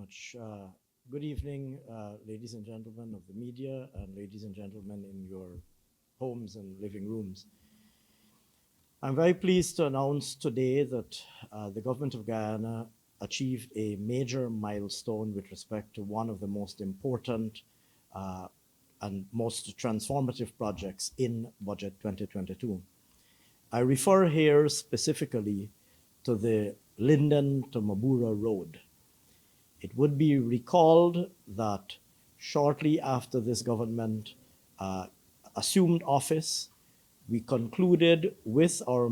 much. Good evening, ladies and gentlemen of the media and ladies and gentlemen in your homes and living rooms. I'm very pleased to announce today that the government of Guyana achieved a major milestone with respect to one of the most important and most transformative projects in Budget 2022. I refer here specifically to the Linden to Mabura Road. It would be recalled that shortly after this government assumed office, we concluded with our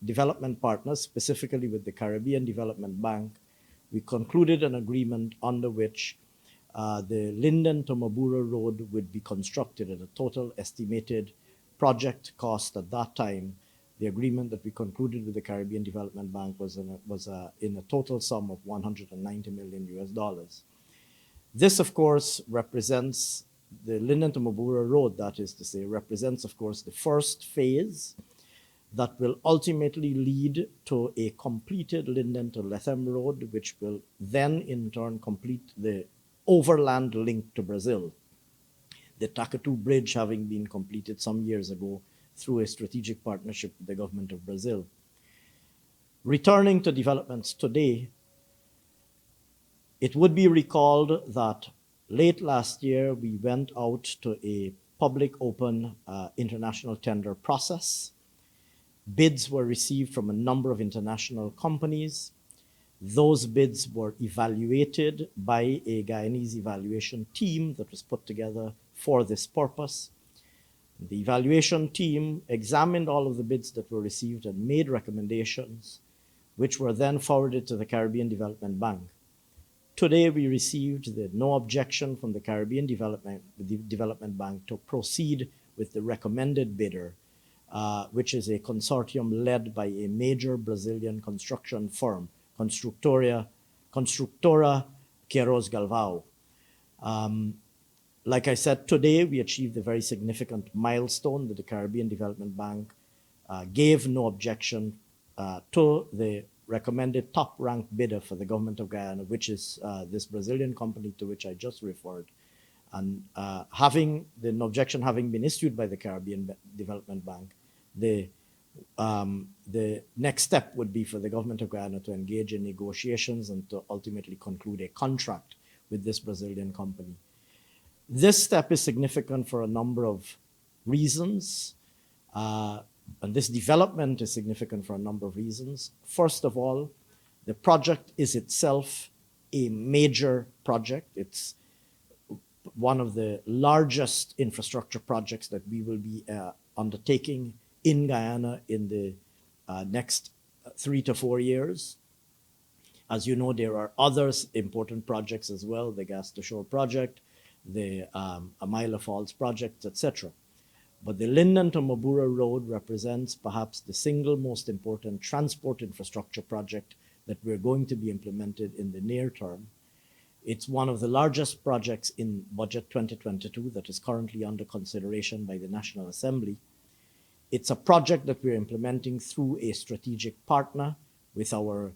development partners, specifically with the Caribbean Development Bank, we concluded an agreement under which the Linden to Mabura Road would be constructed at a total estimated project cost at that time. The agreement that we concluded with the Caribbean Development Bank was in a total sum of $190 million US. This, of course, represents the Linden to Mabura Road, that is to say, represents, of course, the first phase that will ultimately lead to a completed Linden to Lethem Road, which will then in turn complete the overland link to Brazil. The Takatu Bridge having been completed some years ago through a strategic partnership with the government of Brazil. Returning to developments today, it would be recalled that late last year, we went out to a public open international tender process. Bids were received from a number of international companies. Those bids were evaluated by a Guyanese evaluation team that was put together for this purpose. The evaluation team examined all of the bids that were received and made recommendations, which were then forwarded to the Caribbean Development Bank. Today, we received the no objection from the Caribbean Development Bank to proceed with the recommended bidder, which is a consortium led by a major Brazilian construction firm, Construtora Queiroz Galvão. Like I said, today we achieved a very significant milestone that the Caribbean Development Bank gave no objection to the recommended top-ranked bidder for the government of Guyana, which is this Brazilian company to which I just referred. And having the no objection having been issued by the Caribbean Development Bank, the next step would be for the government of Guyana to engage in negotiations and to ultimately conclude a contract with this Brazilian company. This step is significant for a number of reasons, and this development is significant for a number of reasons. First of all, the project is itself a major project. It's one of the largest infrastructure projects that we will be undertaking in Guyana in the next 3 to 4 years. As you know, there are other important projects as well, the Gas to Shore project, the Amila Falls project, etc. But the Linden to Mabura Road represents perhaps the single most important transport infrastructure project that we're going to be implemented in the near term. It's one of the largest projects in Budget 2022 that is currently under consideration by the National Assembly. It's a project that we're implementing through a strategic partner with our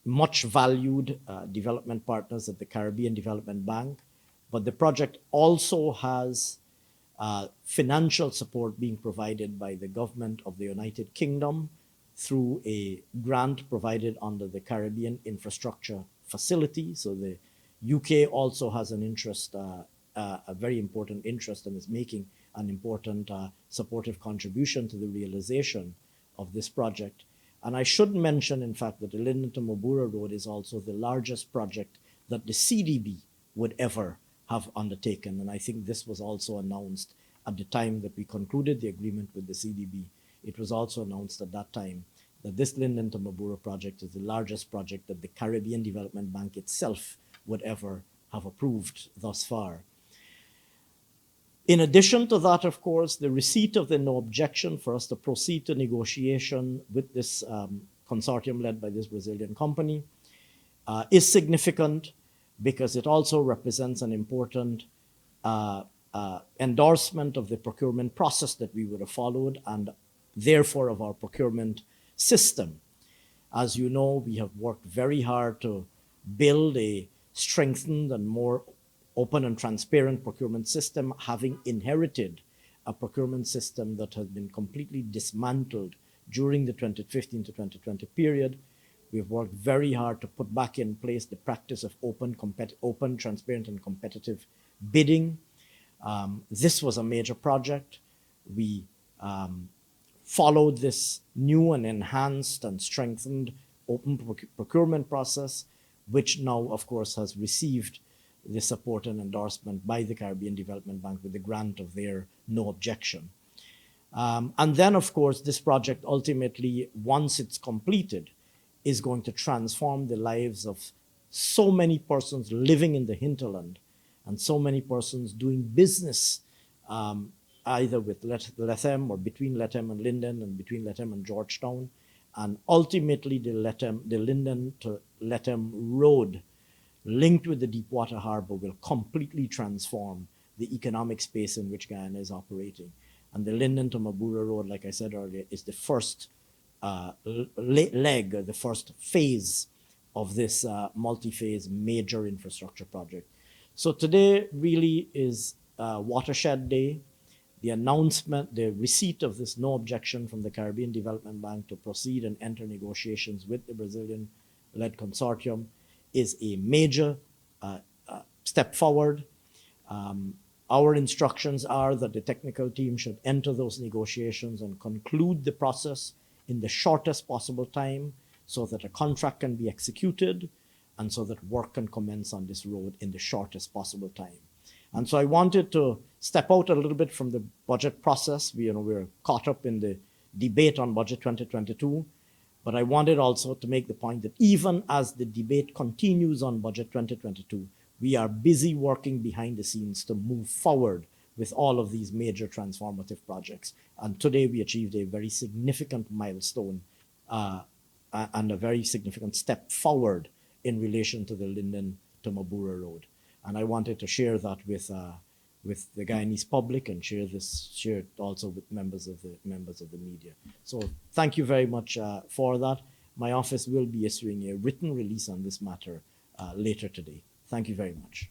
much valued development partners at the Caribbean Development Bank, but the project also has financial support being provided by the government of the United Kingdom through a grant provided under the Caribbean Infrastructure Facility. So the UK also has an interest, a very important interest, and is making an important supportive contribution to the realization of this project. And I should mention, in fact, that the Linden to Mabura Road is also the largest project that the CDB would ever have undertaken. And I think this was also announced at the time that we concluded the agreement with the CDB. It was also announced at that time that this Linden to Mabura project is the largest project that the Caribbean Development Bank itself would ever have approved thus far. In addition to that, of course, the receipt of the no objection for us to proceed to negotiation with this consortium led by this Brazilian company is significant because it also represents an important endorsement of the procurement process that we would have followed and therefore of our procurement system. As you know, we have worked very hard to build a strengthened and more open and transparent procurement system, having inherited a procurement system that has been completely dismantled during the 2015 to 2020 period. We've worked very hard to put back in place the practice of open, transparent, and competitive bidding. This was a major project. We followed this new and enhanced and strengthened open procurement process, which now, of course, has received the support and endorsement by the Caribbean Development Bank with the grant of their no objection. And then, of course, this project ultimately, once it's completed, is going to transform the lives of so many persons living in the hinterland and so many persons doing business either with Lethem or between Lethem and Linden and between Lethem and Georgetown. And ultimately, the Linden to Lethem Road linked with the Deepwater Harbor will completely transform the economic space in which Guyana is operating. And the Linden to Mabura Road, like I said earlier, is the first leg, the first phase of this multi-phase major infrastructure project. So today really is Watershed Day. The announcement, the receipt of this no objection from the Caribbean Development Bank to proceed and enter negotiations with the Brazilian-led consortium is a major step forward. Our instructions are that the technical team should enter those negotiations and conclude the process in the shortest possible time so that a contract can be executed and so that work can commence on this road in the shortest possible time. And so I wanted to step out a little bit from the budget process. We're caught up in the debate on budget 2022, but I wanted also to make the point that even as the debate continues on budget 2022, we are busy working behind the scenes to move forward with all of these major transformative projects. And today we achieved a very significant milestone and a very significant step forward in relation to the Linden to Mabura Road. And I wanted to share that with the Guyanese public and share it also with members of the media. So thank you very much for that. My office will be issuing a written release on this matter later today. Thank you very much.